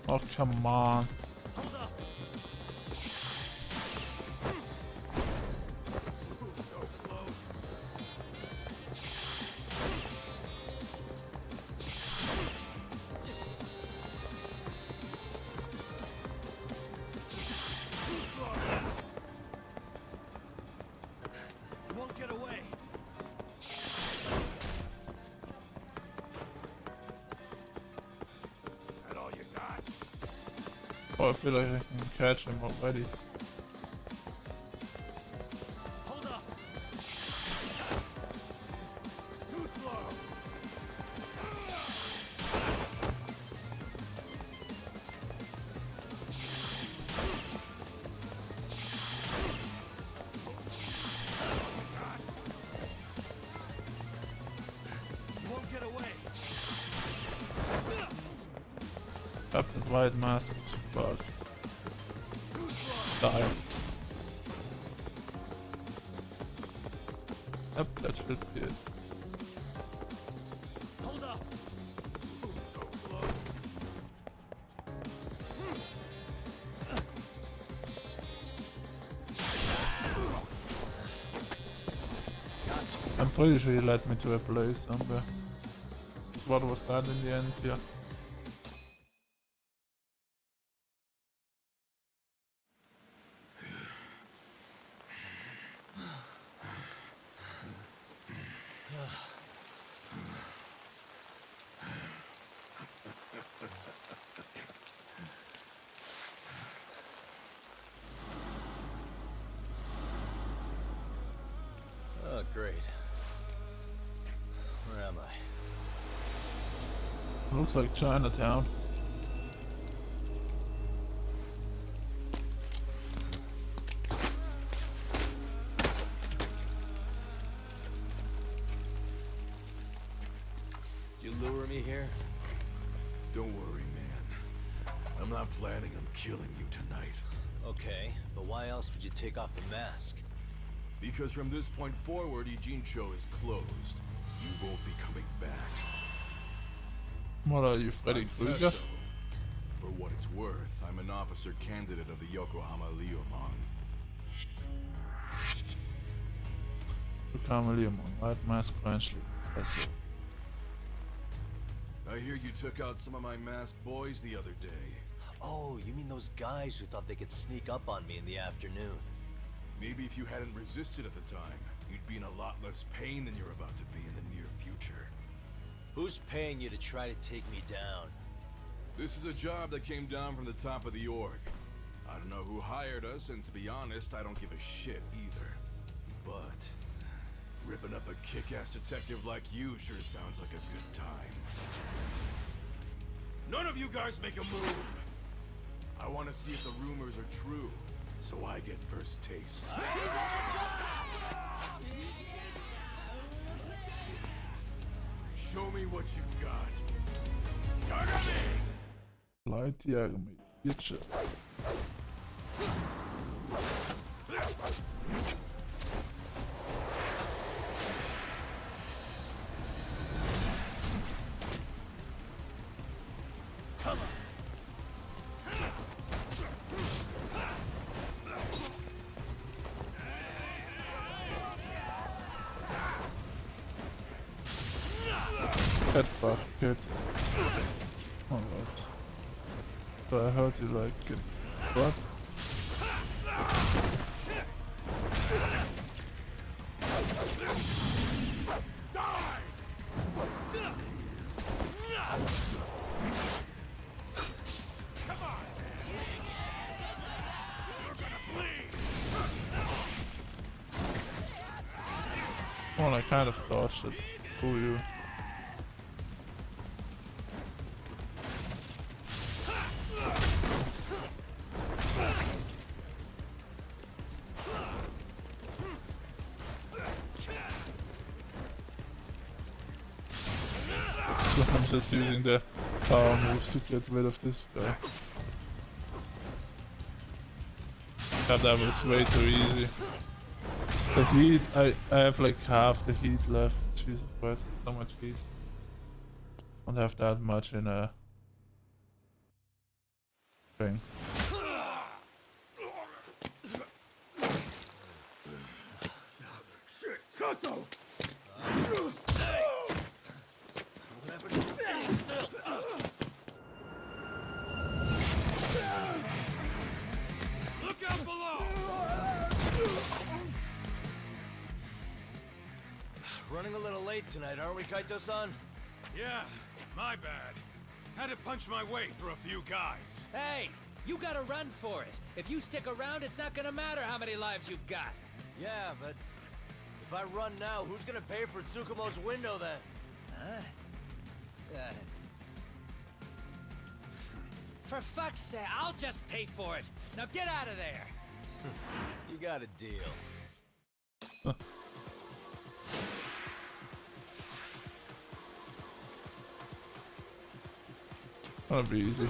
Oh, come on. You won't get away! That all you got? Oh, I feel like I can catch him already. Hold up! Too slow! You won't get away! Captain White Mask is fucked. Die. Yep, that should be it. Hold up! I'm pretty sure he led me to a place somewhere. So what was that in the end here? Oh, great. Where am I? Looks like Chinatown. You lure me here? Don't worry, man. I'm not planning on killing you tonight. Okay, but why else would you take off the mask? Because from this point forward, Ijincho is closed. You won't be coming back. What are you, Freddy I'm Krueger? Tesso. For what it's worth, I'm an officer candidate of the Yokohama Liumang. Yokohama Liumang, White Mask Branch Professor. I hear you took out some of my masked boys the other day. Oh, you mean those guys who thought they could sneak up on me in the afternoon? Maybe if you hadn't resisted at the time, you'd be in a lot less pain than you're about to be in the near future. Who's paying you to try to take me down? This is a job that came down from the top of the org. I don't know who hired us, and to be honest, I don't give a shit either. But ripping up a kick-ass detective like you sure sounds like a good time. None of you guys make a move. I want to see if the rumors are true, so I get first taste. Show me what you got. Yagami! Light Yagami, bitch. Get fucked, get. Alright. So I heard you like it. What? Well, I kind of dodged it. Fool you. So I'm just using the power moves to get rid of this guy. God, that was way too easy. The heat, I have like half the heat left. Jesus Christ, so much heat. Don't have that much in a thing. Shit, Sasso! Look out below! Running a little late tonight, aren't we, Kaito-san? Yeah, my bad. Had to punch my way through a few guys. Hey, you gotta run for it. If you stick around, it's not gonna matter how many lives you've got. Yeah, but if I run now, who's gonna pay for Tsukumo's window then? Huh? For fuck's sake, I'll just pay for it. Now get out of there. You got a deal. That'll be easy.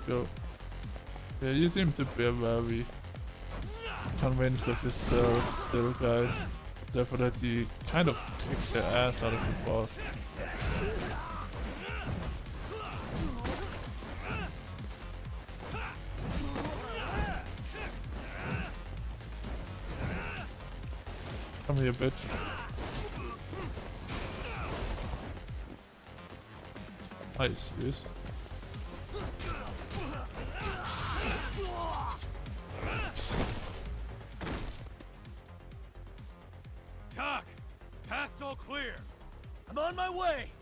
Go. Yeah, you seem to be very convinced of yourself, still, guys. Therefore, that you kind of kicked the ass out of the boss. Come here, bitch. Nice, yes. Doc, path's all clear. I'm on my way!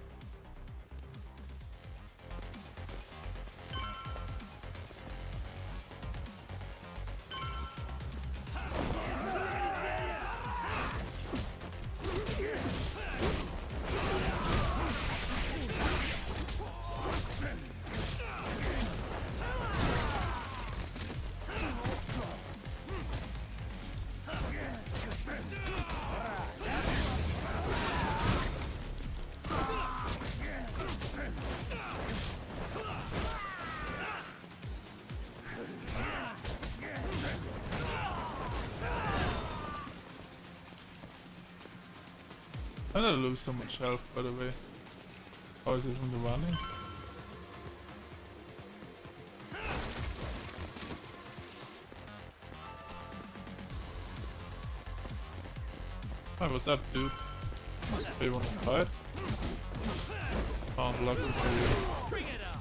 I don't lose so much health, by the way. How is it in the running? Hi, what's up, dude? Do you want to fight? Found lucky for you. Bring it up.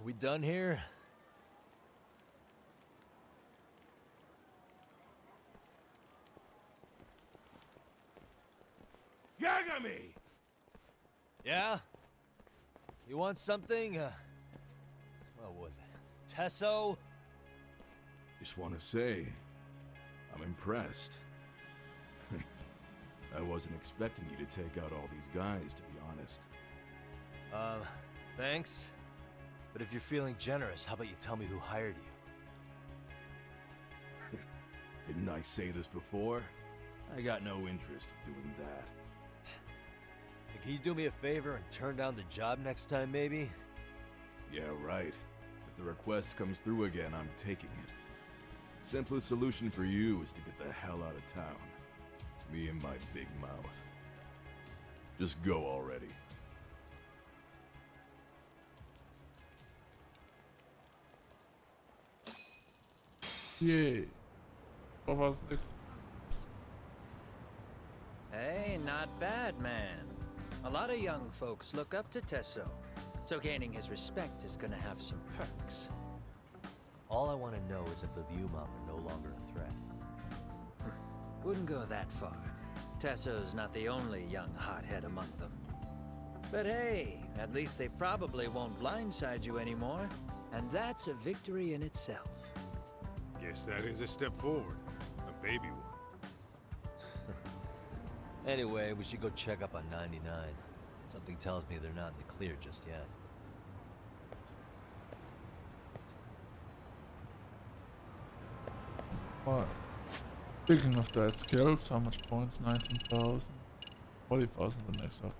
we done here? Yagami! Yeah? You want something? What was it? Tesso? Just want to say, I'm impressed. I wasn't expecting you to take out all these guys, to be honest. Thanks. But if you're feeling generous, how about you tell me who hired you? Didn't I say this before? I got no interest in doing that. Can you do me a favor and turn down the job next time, maybe? Yeah, right. If the request comes through again, I'm taking it. Simplest solution for you is to get the hell out of town. Me and my big mouth. Just go already. Yay. What was next? Hey, not bad, man. A lot of young folks look up to Tesso, so gaining his respect is gonna have some perks. All I want to know is if the Liumang are no longer a threat. Wouldn't go that far. Tesso's not the only young hothead among them. But hey, at least they probably won't blindside you anymore, and that's a victory in itself. Guess that is a step forward. A baby one. Anyway, we should go check up on 99. Something tells me they're not in the clear just yet. What? Speaking of that skills, how much points? 19,000. 40,000 the next up.